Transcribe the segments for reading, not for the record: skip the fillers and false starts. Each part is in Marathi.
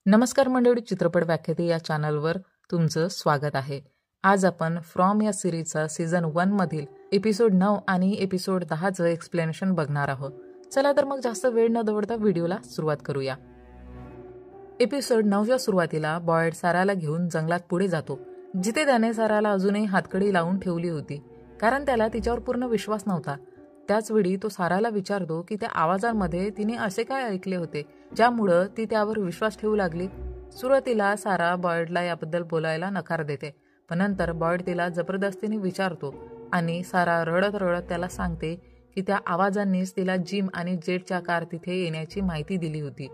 नमस्कार मंडळी, चित्रपट व्याख्याते या चॅनलवर तुमचं स्वागत आहे. आज आपण फ्रॉम या सिरीजचा सीझन 1 मधील एपिसोड 9 आणि एपिसोड 10चं एक्सप्लेनेशन बघणार आहोत. चला तर मग जास्त वेळ न दवडता व्हिडिओला सुरुवात करूया. एपिसोड 9च्या सुरुवातीला बॉयड साराला घेऊन जंगलात पुढे जातो, जिथे त्याने साराला अजूनही हातकडी लावून ठेवली होती, कारण त्याला तिच्यावर पूर्ण विश्वास नव्हता. त्याचवेळी तो साराला विचारतो की त्या आवाजांमध्ये तिने असे काय ऐकले होते ज्यामुळं ती त्यावर विश्वास ठेवू लागली. सुरुवातीला सारा बॉयडला याबद्दल बोलायला नकार देते, पण नंतर बॉयड तिला जबरदस्तीने विचारतो आणि सारा रडत रडत त्याला सांगते की त्या आवाजांनीच तिला जिम आणि जेटच्या कार तिथे येण्याची माहिती दिली होती.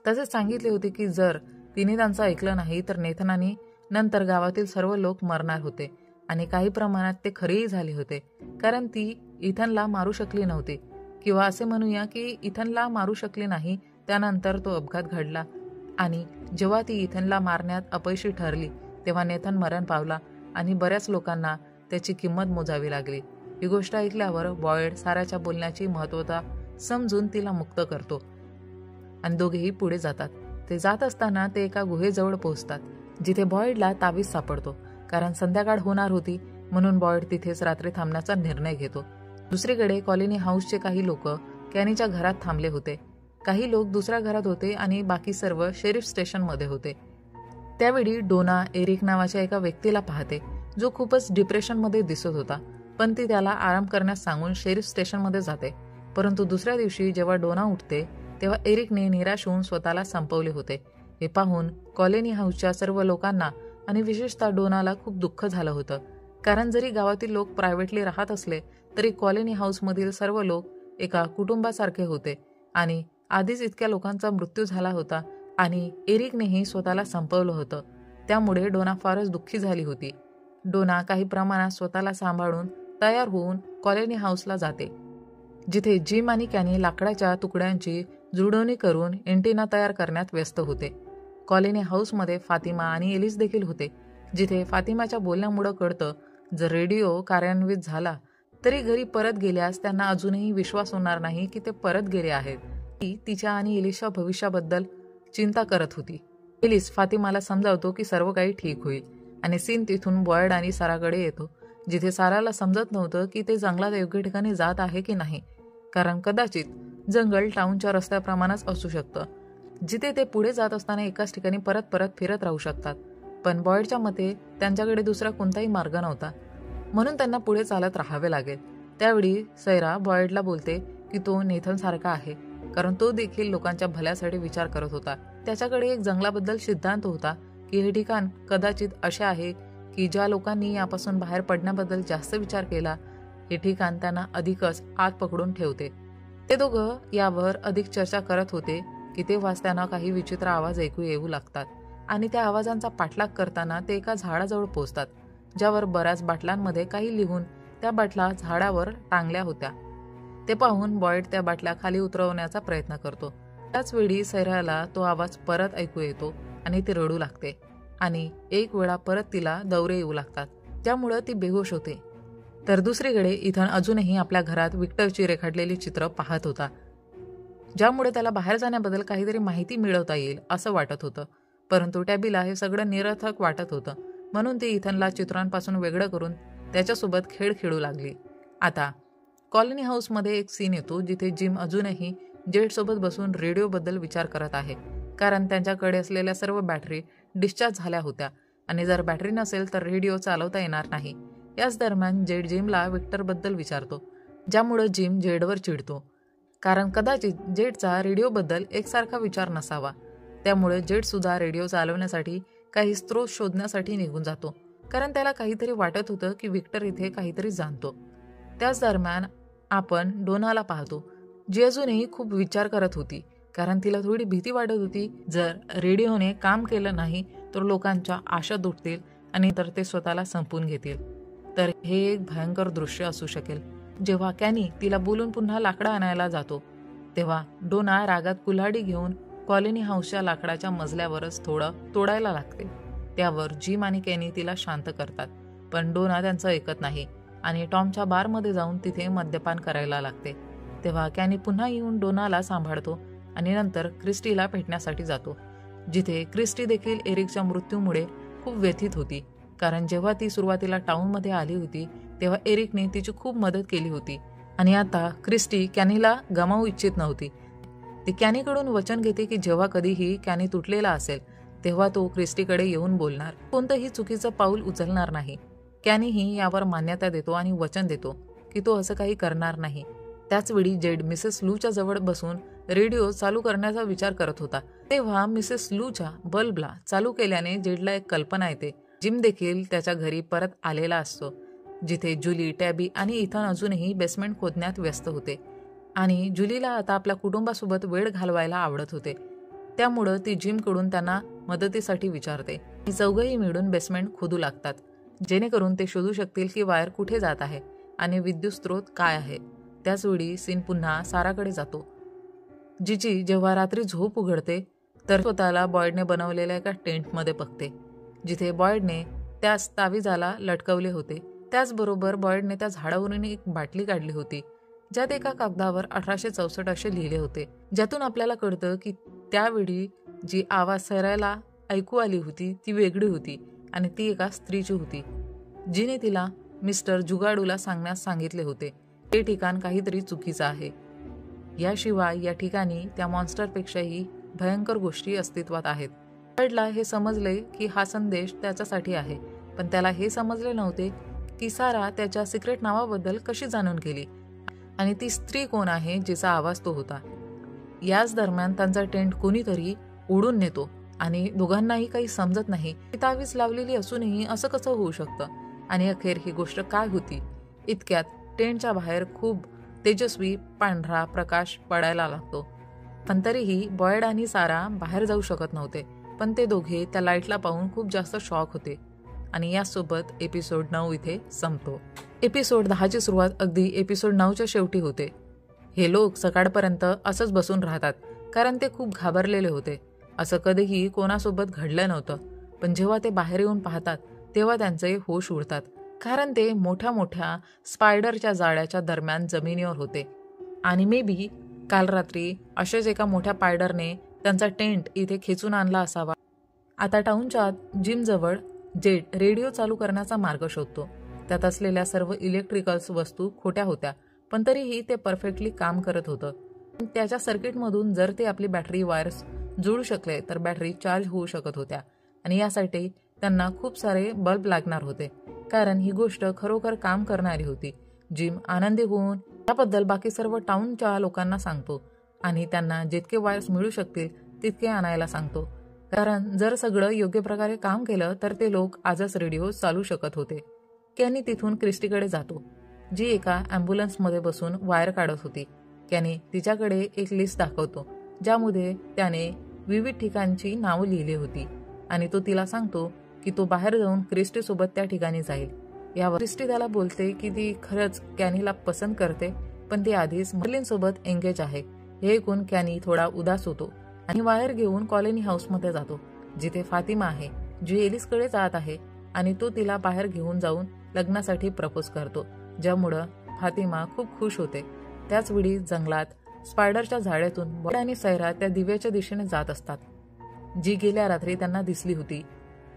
तसेच सांगितले होते की जर तिने त्यांचं ऐकलं नाही तर नेथन आणि नंतर गावातील सर्व लोक मरणार होते. आणि काही प्रमाणात ते खरेही झाले होते, कारण ती इथनला मारू शकली नव्हती, किंवा असे म्हणूया की इथनला मारू शकली नाही. त्यानंतर तो अपघात घडला आणि जेव्हा ती इथनला मारण्यात अपयशी ठरली तेव्हा नेथन मरण पावला आणि बऱ्याच लोकांना त्याची किंमत मोजावी लागली. ही गोष्ट ऐकल्यावर बॉयड साराच्या बोलण्याची महत्त्वता समजून तिला मुक्त करतो आणि दोघेही पुढे जातात. ते जात असताना ते एका गुहेजवळ पोहोचतात, जिथे बॉयडला तावीज सापडतो. कारण संध्याकाळ होणार होती म्हणून बॉयड तिथेच रात्री थांबण्याचा निर्णय घेतो. दुसरीकडे कॉलनी हाऊसचे काही लोक कॅनीच्या घरात थांबले होते. काही लोक दुसऱ्या घरात होते आणि बाकी सर्व शेरिफ स्टेशनमध्ये होते. त्यावेळी डोना एरिक नावाच्या एका व्यक्तीला पाहते, जो खूपच डिप्रेशनमध्ये दिसत होता, पण ती त्याला आराम करण्यास सांगून शेरिफ स्टेशनमध्ये जाते. परंतु दुसऱ्या दिवशी जेव्हा डोना उठते तेव्हा एरिकने निराश होऊन स्वतःला संपवले होते. हे पाहून कॉलनी हाऊसच्या सर्व लोकांना आणि विशेषतः डोनाला खूप दुःख झालं होतं, कारण जरी गावातील लोक प्रायव्हेटली राहत असले तरी कॉलनी हाऊसमधील सर्व लोक एका कुटुंबासारखे होते आणि आधीच इतक्या लोकांचा मृत्यू झाला होता आणि एरिकनेही स्वतःला संपवलं होतं. त्यामुळे डोना फारच दुःखी झाली होती. डोना काही प्रमाणात स्वतःला सांभाळून तयार होऊन कॉलनी हाऊसला जाते, जिथे जिम आणि कॅनी लाकडाच्या तुकड्यांची जुळवणी करून एंटिना तयार करण्यात व्यस्त होते. कॉलनी हाऊसमध्ये फातिमा आणि एलिस देखील होते, जिथे फातिमाच्या बोलण्यामुळे कळतं जर रेडिओ कार्यान्वित झाला तरी घरी परत गेल्यास त्यांना अजूनही विश्वास होणार नाही की ते परत गेले आहेत. ती तिच्या आणि एलिसच्या भविष्याबद्दल चिंता करत होती. एलिस फातिमाला समजावतो की सर्व काही ठीक होईल आणि सीन तिथून बॉयड आणि साराकडे येतो, जिथे साराला समजत नव्हतं की ते जंगलात योग्य ठिकाणी जात आहे की नाही, कारण कदाचित जंगल टाउनच्या रस्त्याप्रमाणेच असू शकतं, जिथे ते पुढे जात असताना एकाच ठिकाणी परत परत फिरत राहू शकतात. पण बॉयडच्या मते त्यांच्याकडे दुसरा कोणताही मार्ग नव्हता, म्हणून त्यांना पुढे चालत राहावे लागेल. त्यावेळी सैरा बॉयडला बोलते की तो नेथन सारखा आहे, कारण तो देखील लोकांच्या भल्यासाठी विचार करत होता. त्याच्याकडे एक जंगलाबद्दल सिद्धांत होता की हे ठिकाण कदाचित असे आहे की ज्या लोकांनी यापासून बाहेर पडण्याबद्दल जास्त विचार केला, हे ठिकाण त्यांना अधिकच आत पकडून ठेवते. ते दोघं यावर अधिक चर्चा करत होते की तेव्हाच त्यांना काही विचित्र आवाज ऐकू येऊ लागतात आणि त्या आवाजांचा पाठलाग करताना ते एका झाडाजवळ पोहोचतात, ज्यावर बऱ्याच बाटल्यांमध्ये काही लिहून त्या बाटल्या झाडावर टांगल्या होत्या. ते पाहून बॉयड त्या बाटल्या खाली उतरवण्याचा प्रयत्न करतो. त्याच वेळी सैराला तो आवाज परत ऐकू येतो आणि ती रडू लागते आणि एक वेळा परत तिला दौरे येऊ लागतात, ज्यामुळे ती बेहोश होते. तर दुसरीकडे इथन अजूनही आपल्या घरात विक्टरची रेखाटलेली चित्र पाहत होता, ज्यामुळे त्याला बाहेर जाण्याबद्दल काहीतरी माहिती मिळवता येईल असं वाटत होतं. परंतु टॅबीला हे सगळं निरर्थक वाटत होतं, म्हणून ती इथनला चित्रांपासून वेगळं करून त्याच्यासोबत खेळ खेळू लागली. आता कॉलनी हाऊसमध्ये एक सीन येतो, जिथे जिम अजूनही जेटसोबत बसून रेडिओबद्दल विचार करत आहे, कारण त्यांच्याकडे असलेल्या सर्व बॅटरी डिस्चार्ज झाल्या होत्या आणि जर बॅटरी नसेल तर रेडिओ चालवता येणार नाही. याच दरम्यान जेट जिमला विक्टरबद्दल विचारतो, ज्यामुळे जिम जेडवर चिडतो, कारण कदाचित जेटचा रेडिओबद्दल एकसारखा विचार नसावा. त्यामुळे जेटसुद्धा रेडिओ चालवण्यासाठी काही स्रोत शोधण्यासाठी निघून जातो, कारण त्याला काहीतरी वाटत होतं की विक्टर इथे काहीतरी जाणतो. त्याच दरम्यान आपण डोनाला पाहतो, जी अजूनही खूप विचार करत होती, कारण तिला थोडी भीती वाटत होती. जर रेडिओने काम केलं नाही तर लोकांच्या आशा तुटतील आणि तर ते स्वतःला संपवून घेतील. तर हे एक भयंकर दृश्य असू शकेल. जेव्हा कॅनी तिला बोलून पुन्हा लाकडं आणायला जातो तेव्हा डोना रागात कुल्हाडी घेऊन कॉलनी हाऊसच्या लाकडाच्या मजल्यावरच थोडं तोडायला लागते. त्यावर जिम आणि कॅनी तिला शांत करतात, पण डोना त्यांचं ऐकत नाही आणि टॉमच्या बारमध्ये जाऊन तिथे मद्यपान करायला लागते. तेव्हा कॅनी पुन्हा येऊन डोनाला सांभाळतो आणि नंतर क्रिस्टीला भेटण्यासाठी जातो, जिथे क्रिस्टी देखील एरिकच्या मृत्यूमुळे खूप व्यथित होती, कारण जेव्हा ती सुरुवातीला टाउनमध्ये आली होती तेव्हा एरिकने तिची खूप मदत केली होती आणि आता क्रिस्टी कॅनीला गमावू इच्छित नव्हती. ती कॅनीकडून वचन घेते की जेव्हा कधीही कॅनी तुटलेला असेल तेव्हा तो क्रिस्टीकडे येऊन बोलणार, कोणतंही चुकीचं पाऊल उचलणार नाही. कॅनीही यावर मान्यता देतो आणि वचन देतो की तो असं काही करणार नाही. त्याचवेळी जेड मिसेस लूच्या जवळ बसून रेडिओ चालू करण्याचा विचार करत होता. तेव्हा मिसेस लूच्या बल्बला चालू केल्याने जेडला एक कल्पना येते. जिम देखील त्याच्या घरी परत आलेला असतो, जिथे जुली, टॅबी आणि इथन अजूनही बेसमेंट खोदण्यात व्यस्त होते आणि जुलीला आता आपल्या कुटुंबासोबत वेळ घालवायला आवडत होते. त्यामुळं ती जिमकडून त्यांना मदतीसाठी विचारते. ही चौघंही मिळून बेसमेंट खोदू लागतात, जेणेकरून ते शोधू शकतील की वायर कुठे जात आहे आणि विद्युत स्रोत काय आहे. त्याचवेळी सीन पुन्हा साराकडे जातो, जिची जेव्हा रात्री झोप उघडते तर स्वतःला बॉयडने बनवलेल्या एका टेंटमध्ये बघते, जिथे बॉयडने त्यास ताविजाला लटकवले होते. त्याचबरोबर बॉयडने त्या झाडावरून एक बाटली काढली होती, ज्यात एका कागदावर 1864 असे लिहिले होते, ज्यातून आपल्याला कळतं की त्यावेळी जी आवाज सैराला ऐकू आली होती ती वेगळी होती आणि ती एका स्त्रीची होती, जिने तिला मिस्टर जुगाडूला सांगण्यास सांगितले होते ते ठिकाण काहीतरी चुकीचं आहे. याशिवाय या ठिकाणी त्या मॉन्स्टरपेक्षाही भयंकर गोष्टी अस्तित्वात आहेत. बॉयडला हे समजले की हा संदेश त्याच्यासाठी आहे, पण त्याला हे समजले नव्हते की सारा त्याच्या सिक्रेट नावाबद्दल कशी जाणून गेली आणि ती स्त्री कोण आहे जिचा आवाज तो होता. याच दरम्यान त्यांचा टेंट कोणीतरी उडून नेतो आणि दोघांनाही काही समजत नाही. तावीज लावलेली असूनही असं कसं होऊ शकतं आणि अखेर ही गोष्ट काय होती. इतक्यात टेंटच्या बाहेर खूप तेजस्वी पांढरा प्रकाश पडायला लागतो, पण तरीही बॉयड आणि सारा बाहेर जाऊ शकत नव्हते. पण ते दोघे त्या लाईटला पाहून खूप जास्त शॉक होते आणि यासोबत एपिसोड 9 इथे संपतो. एपिसोड 10ची सुरुवात अगदी एपिसोड 9च्या शेवटी होते. हे लोक सकाळपर्यंत असंच बसून राहतात, कारण ते खूप घाबरलेले होते. असं कधीही कोणासोबत घडलं नव्हतं. पण जेव्हा ते बाहेर येऊन पाहतात तेव्हा त्यांचे होश उडतात, कारण ते मोठ्या मोठ्या स्पायडरच्या जाळ्याच्या दरम्यान जमिनीवर होते आणि मे बी काल रात्री अशाच एका मोठ्या स्पायडरने त्यांचा टेंट इथे खेचून आणला असावा. आता टाउनच्या जिमजवळ जेड रेडिओ चालू करण्याचा मार्ग शोधतो. त्यात असलेल्या सर्व इलेक्ट्रिकल्स वस्तू खोट्या होत्या, पण तरीही ते परफेक्टली काम करत होतं. त्याच्या सर्किटमधून जर ते आपली बॅटरी वायर्स जोडू शकले तर बॅटरी चार्ज होऊ शकत होत्या आणि यासाठी त्यांना खूप सारे बल्ब लागणार होते, कारण ही गोष्ट खरोखर काम करणारी होती. जिम आनंदी होऊन त्याबद्दल बाकी सर्व टाउनच्या लोकांना सांगतो आणि त्यांना जितके वायर्स मिळू शकतील तितके आणायला सांगतो, कारण जर सगळं योग्य प्रकारे काम केलं तर ते लोक आजच रेडिओ चालू शकत होते. कॅनी तिथून क्रिस्टीकडे जातो, जी एका ॲम्ब्युलन्समध्ये बसून वायर काढत होती. कॅनी तिच्याकडे एक लिस्ट दाखवतो, ज्यामध्ये त्याने विविध ठिकाणची नावं लिहिली होती आणि तो तिला सांगतो की तो बाहेर जाऊन क्रिस्टी सोबत त्या ठिकाणी जाईल. यावर क्रिस्टी त्याला बोलते की ती खरंच कॅनीला पसंत करते, पण ती आधीच मर्लिन सोबत एंगेज आहे. हे ऐकून कॅनी थोडा उदास होतो आणि वायर घेऊन कॉलनी हाऊसमध्ये जातो, जिथे फातिमा आहे, जी एलिसकडे जात आहे आणि तो तिला बाहेर घेऊन जाऊन लग्नासाठी प्रपोज करतो, ज्यामुळं फातिमा खूप खुश होते. त्याचवेळी जंगलात स्पायडरच्या झाड्यातून बॉयड आणि सैरा त्या दिव्याच्या दिशेने जात असतात, जी गेल्या रात्री त्यांना दिसली होती.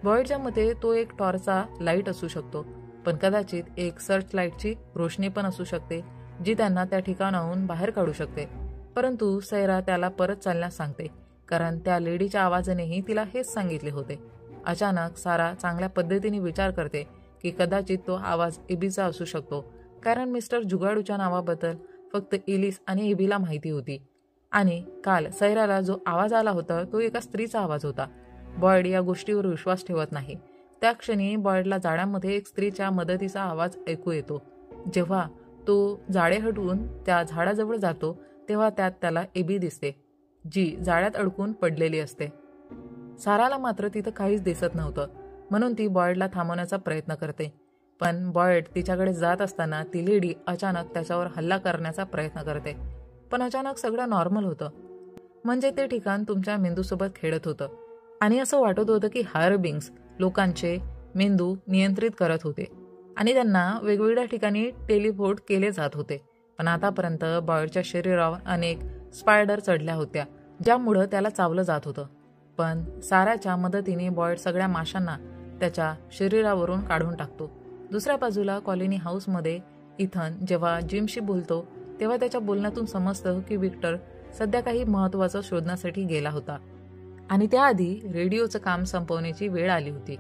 बॉयडच्या मते तो एक टॉर्चचा लाईट असू शकतो, पण कदाचित एक सर्च लाईटची रोशनी पण असू शकते, जी त्यांना त्या ठिकाणाहून बाहेर काढू शकते. परंतु सैरा त्याला परत चालण्यास सांगते, कारण त्या लेडीच्या आवाजानेही तिला हेच सांगितले होते. अचानक सारा चांगल्या पद्धतीने विचार करते की कदाचित तो आवाज एबीचा असू शकतो, कारण मिस्टर जुगाडूच्या नावाबद्दल फक्त एलिस आणि एबीला माहिती होती आणि काल सैराला जो आवाज आला होता तो एका स्त्रीचा आवाज होता. बॉयड या गोष्टीवर विश्वास ठेवत नाही. त्या क्षणी बॉयडला जाळ्यामध्ये एक स्त्रीच्या मदतीचा आवाज ऐकू येतो. जेव्हा तो जाळे हटवून त्या झाडाजवळ जातो तेव्हा त्यात त्याला एबी दिसते, जी जाळ्यात अडकून पडलेली असते. साराला मात्र तिथं काहीच दिसत नव्हतं, म्हणून ती बॉयडला थांबवण्याचा प्रयत्न करते. पण बॉयड तिच्याकडे जात असताना ती लेडी अचानक त्याच्यावर हल्ला करण्याचा प्रयत्न करते. पण अचानक सगळं नॉर्मल होतं, म्हणजे ते ठिकाण तुमच्या मेंदूसोबत खेळत होतं आणि असं वाटत होतं की हार्बिंग्स लोकांचे मेंदू नियंत्रित करत होते आणि त्यांना वेगवेगळ्या ठिकाणी टेलिपोर्ट केले जात होते. पण आतापर्यंत बॉयडच्या शरीरावर अनेक स्पायडर चढल्या होत्या, ज्यामुळं त्याला चावलं जात होतं. पण साराच्या मदतीने बॉयड सगळ्या माशांना त्याच्या शरीरावरून काढून टाकतो. दुसऱ्या बाजूला कॉलनी हाऊसमध्ये इथन जेव्हा जिमशी बोलतो तेव्हा त्याच्या बोलण्यातून समजतं की विक्टर सध्या काही महत्त्वाचं शोधण्यासाठी गेला होता आणि त्याआधी रेडिओचं काम संपवण्याची वेळ आली होती.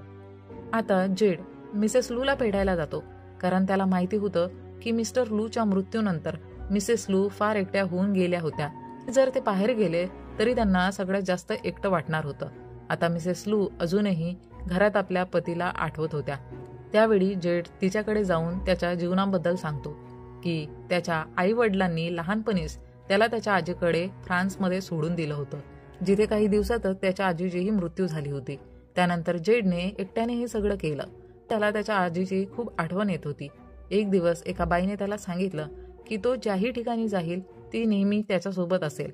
आता जेड मिसेस लूला भेटायला जातो, कारण त्याला माहिती होतं की मिस्टर लूच्या मृत्यूनंतर मिसेस लू फार एकट्या होऊन गेल्या होत्या. जर ते बाहेर गेले तरी त्यांना सगळ्यात जास्त एकटं वाटणार होतं. आता मिसेस लू अजूनही घरात आपल्या पतीला आठवत होत्या. त्यावेळी जेड तिच्याकडे जाऊन त्याच्या जीवनाबद्दल सांगतो की त्याच्या आई वडिलांनी लहानपणीच त्याला त्याच्या आजीकडे फ्रान्समध्ये सोडून दिलं होतं, जिथे काही दिवसातच त्याच्या आजीचीही मृत्यू झाली होती. त्यानंतर जेडने एकट्याने हे सगळं केलं. त्याला त्याच्या आजीची खूप आठवण येत होती. एक दिवस एका बाईने त्याला सांगितलं की तो ज्याही ठिकाणी जाईल ती नेहमी त्याच्यासोबत असेल,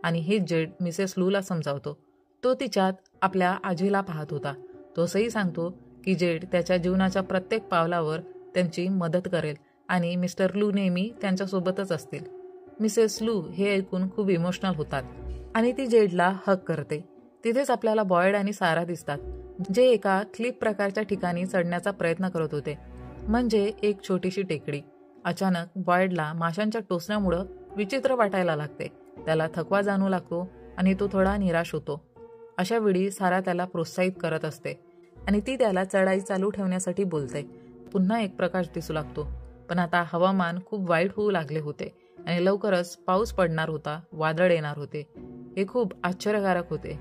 आणि हे जेड मिसेस लूला समजावतो. तो तिच्यात आपल्या आजीला पाहत होता. तो असंही सांगतो की जेड त्याच्या जीवनाच्या प्रत्येक पावलावर त्यांची मदत करेल आणि मिस्टर लू नेहमी त्यांच्यासोबतच असतील. मिसेस लू हे ऐकून खूप इमोशनल होतात आणि ती जेडला हक करते. तिथेच आपल्याला बॉयड आणि सारा दिसतात, जे एका क्लिप प्रकारच्या ठिकाणी चढण्याचा प्रयत्न करत होते, म्हणजे एक छोटीशी टेकडी. अचानक बॉयडला माशांच्या टोचण्यामुळं विचित्र वाटायला लागते. त्याला थकवा जाणू लागतो आणि तो थोडा निराश होतो. अशा वेळी सारा त्याला प्रोत्साहित करत असते आणि ती त्याला चढाई चालू ठेवण्यासाठी बोलते. पुन्हा एक प्रकाश दिसू लागतो, पण आता हवामान खूप वाईट होऊ लागले होते आणि लवकरच पाऊस पडणार होता, वादळ येणार होते. हे खूप आश्चर्यकारक होते.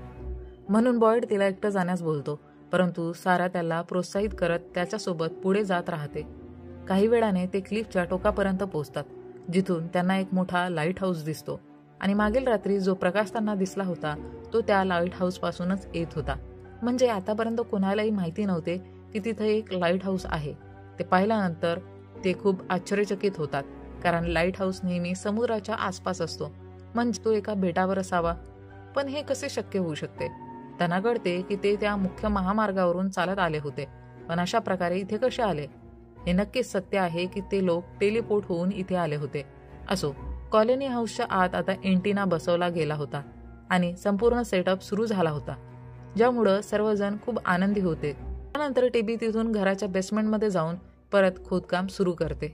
म्हणून बॉयड तिला एकटं जाण्यास बोलतो, परंतु सारा त्याला प्रोत्साहित करत त्याच्यासोबत पुढे जात राहते. काही वेळाने ते क्लिफच्या टोकापर्यंत पोहोचतात, जिथून त्यांना एक मोठा लाईट हाऊस दिसतो आणि मागील रात्री जो प्रकाश त्यांना दिसला होता तो त्या लाईट हाऊस पासूनच येत होता. म्हणजे आतापर्यंत कोणालाही माहिती नव्हते की तिथे एक लाईट हाऊस आहे. ते पाहिल्यानंतर ते खूप आश्चर्यचकित होतात, कारण लाईट हाऊस नेहमी समुद्राच्या आसपास असतो, म्हणजे तो एका बेटावर असावा. पण हे कसे शक्य होऊ शकते? त्यांना कळते की ते त्या मुख्य महामार्गावरून चालत आले होते, पण अशा प्रकारे इथे कसे आले? हे नक्कीच सत्य आहे की ते लोक टेलिपोर्ट होऊन इथे आले होते. असो, कॉलनी हाऊसच्या आत आता एंटिना बसवला गेला होता आणि संपूर्ण सेटअप सुरू झाला होता, ज्यामुळं सर्वजण खूप आनंदी होते. त्यानंतर टीबी तिथून घराच्या बेसमेंटमध्ये जाऊन परत खोदकाम सुरू करते,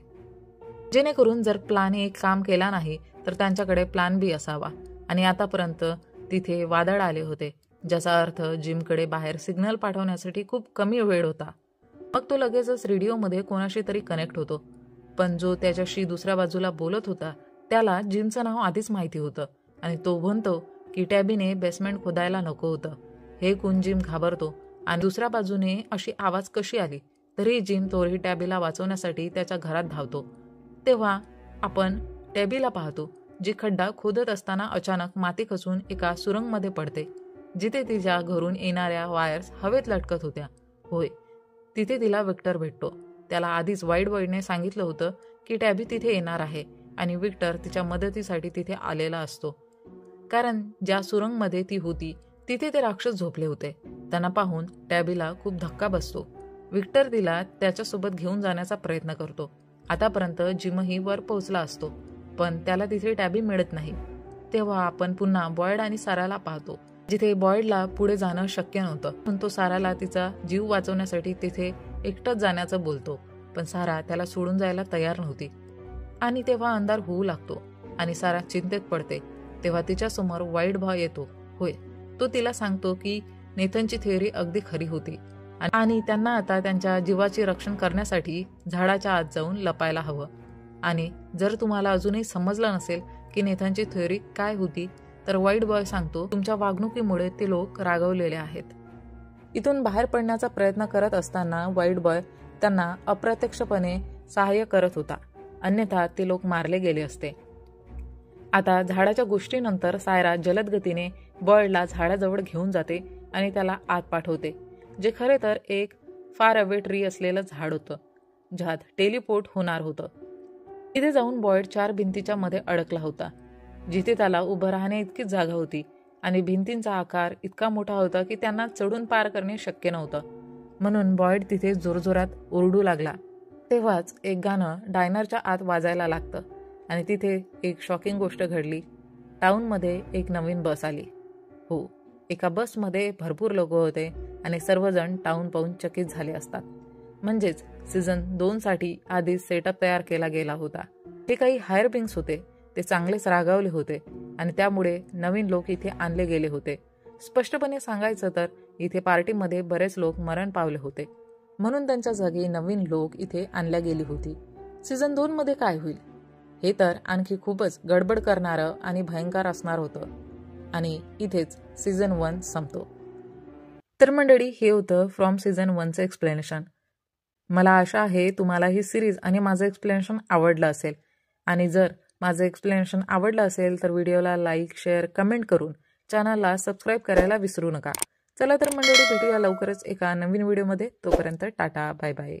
जेणेकरून जर प्लॅन ए काम केला नाही तर त्यांच्याकडे प्लॅन बी असावा. आणि आतापर्यंत तिथे वादळ आले होते, ज्याचा अर्थ जिमकडे बाहेर सिग्नल पाठवण्यासाठी खूप कमी वेळ होता. मग तो लगेचच रेडिओमध्ये कोणाशी तरी कनेक्ट होतो, पण जो त्याच्याशी दुसऱ्या बाजूला बोलत होता त्याला जिमचं नाव आधीच माहिती होतं आणि तो म्हणतो की टॅबीने बेसमेंट खोदायला नको होतं. हे ऐकून जिम घाबरतो आणि दुसऱ्या बाजूने अशी आवाज कशी आली तरी जिम तोही टॅबीला वाचवण्यासाठी त्याच्या घरात धावतो. तेव्हा आपण टॅबीला पाहतो, जी खड्डा खोदत असताना अचानक माती खचून एका सुरंगमध्ये पडते, जिथे तिच्या घरून येणाऱ्या वायर्स हवेत लटकत होत्या. होय, तिथे तिला विक्टर भेटतो. त्याला आधीच वाईड बॉयने सांगितलं होतं की टॅबी तिथे येणार आहे आणि विक्टर तिच्या मदतीसाठी तिथे आलेला असतो, कारण ज्या सुरंगमध्ये ती होती तिथे ते राक्षस झोपले होते. त्यांना पाहून टॅबीला खूप धक्का बसतो. विक्टर तिला त्याच्यासोबत घेऊन जाण्याचा प्रयत्न करतो. आतापर्यंत जिमही वर पोहोचला असतो, पण त्याला तिथे टॅबी मिळत नाही. तेव्हा आपण पुन्हा बॉयड आणि साराला पाहतो, जिथे बॉयडला पुढे जाणं शक्य नव्हतं, पण तो साराला तिचा जीव वाचवण्यासाठी तिथे एकटंच जाण्याचं बोलतो. पण सारा त्याला सोडून जायला तयार नव्हती. आणि तेव्हा अंधार होऊ लागतो आणि सारा चिंतेत पडते. तेव्हा तिच्यासमोर वाईट बॉय येतो. होय, तो तिला सांगतो की नेथनची थिअरी अगदी खरी होती आणि त्यांना आता त्यांच्या जीवाचे रक्षण करण्यासाठी झाडाच्या आत जाऊन लपायला हवं. आणि जर तुम्हाला अजूनही समजलं नसेल की नेथनची थिअरी काय होती, तर व्हाईट बॉय सांगतो, तुमच्या वागणुकीमुळे ते लोक रागवलेले आहेत. इथून बाहेर पडण्याचा प्रयत्न करत असताना व्हाईट बॉय त्यांना अप्रत्यक्षपणे सहाय्य करत होता, अन्यथा ते लोक मारले गेले असते. आता झाडाच्या गोष्टीनंतर सायरा जलद गतीने बॉयडला झाडाजवळ घेऊन जाते आणि त्याला आत पाठवते, जे खरे तर एक फार अवे ट्री असलेलं झाड होतं, ज्यात टेलिपोर्ट होणार होतं. तिथे जाऊन बॉयड 4 भिंतीच्या मध्ये अडकला होता, जिथे त्याला उभं राहण्या इतकीच जागा होती आणि भिंतींचा आकार इतका मोठा होता की त्यांना चढून पार करणे शक्य नव्हतं. म्हणून बॉयड तिथे जोरजोरात ओरडू लागला. तेव्हाच एक गाणं डायनरच्या आत वाजायला लागतं आणि तिथे एक शॉकिंग गोष्ट घडली. टाउनमध्ये एक नवीन बस आली. हो, एका बसमध्ये भरपूर लोक होते आणि सर्वजण टाऊन पाहून चकित झाले असतात. म्हणजेच सीझन 2 साठी आधीच सेटअप तयार केला गेला होता. हे काही हायर बिंग्स होते, ते चांगलेच रागावले होते आणि त्यामुळे नवीन लोक इथे आणले गेले होते. स्पष्टपणे सांगायचं तर इथे पार्टीमध्ये बरेच लोक मरण पावले होते, म्हणून त्यांच्या जागी नवीन लोक इथे आणल्या गेली होती. सीझन 2 मध्ये काय होईल हे तर आणखी खूपच गडबड करणारं आणि भयंकर असणार होतं. आणि इथेच सीझन 1 संपतो. तर मंडळी, हे होतं फ्रॉम सीझन 1चं एक्सप्लेनेशन. मला आशा आहे तुम्हाला ही सिरीज आणि माझं एक्सप्लेनेशन आवडलं असेल. आणि जर माझं एक्सप्लेनेशन आवडलं असेल तर व्हिडिओला लाईक, शेअर, कमेंट करून चॅनलला सबस्क्राईब करायला विसरू नका. चला तर मंडळी, भेटूया लवकरच एका नवीन व्हिडिओमध्ये. तोपर्यंत टाटा, बाय बाय.